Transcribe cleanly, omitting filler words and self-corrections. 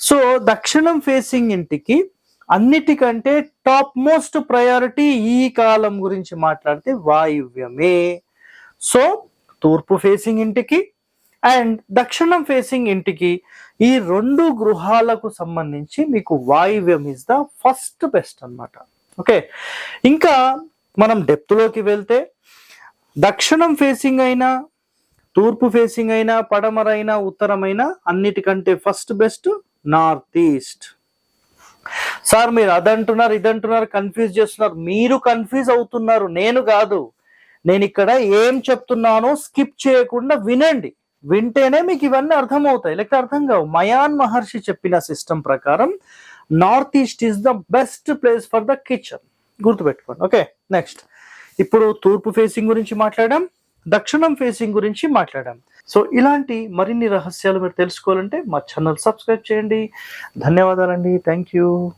So దక్షిణం facing ఇంటికి అన్నిటికంటే టాప్ మోస్ట్ ప్రయారిటీ ఈ కాలం గురించి మాట్లాడితే వాయువ్యమే. సో తూర్పు ఫేసింగ్ ఇంటికి అండ్ దక్షిణం ఫేసింగ్ ఇంటికి ఈ రెండు గృహాలకు సంబంధించి మీకు వాయువ్యం ఇస్ ద ఫస్ట్ బెస్ట్ అన్నమాట. ఓకే, ఇంకా మనం డెప్త్లోకి వెళ్తే దక్షిణం ఫేసింగ్ అయినా తూర్పు ఫేసింగ్ అయినా పడమరైనా ఉత్తరమైనా అన్నిటికంటే first best north east. Sir మీరు అదంటున్నారు ఇదంటున్నారు కన్ఫ్యూజ్ చేస్తున్నారు. మీరు కన్ఫ్యూజ్ అవుతున్నారు, నేను కాదు. నేను ఇక్కడ ఏం చెప్తున్నానో స్కిప్ చేయకుండా వినండి. వింటేనే మీకు ఇవన్నీ అర్థమవుతాయి, లేకపోతే అర్థం కావు. మయాన్ మహర్షి చెప్పిన సిస్టమ్ ప్రకారం north east is the best place for the kitchen. గుర్తుపెట్టుకోండి. ఓకే, నెక్స్ట్ ఇప్పుడు తూర్పు ఫేసింగ్ గురించి మాట్లాడాం, దక్షిణం ఫేసింగ్ గురించి మాట్లాడాం. సో ఇలాంటి మరిన్ని రహస్యాలు మీరు తెలుసుకోవాలంటే మా ఛానల్ సబ్స్క్రైబ్ చేయండి. ధన్యవాదాలండి. Thank you.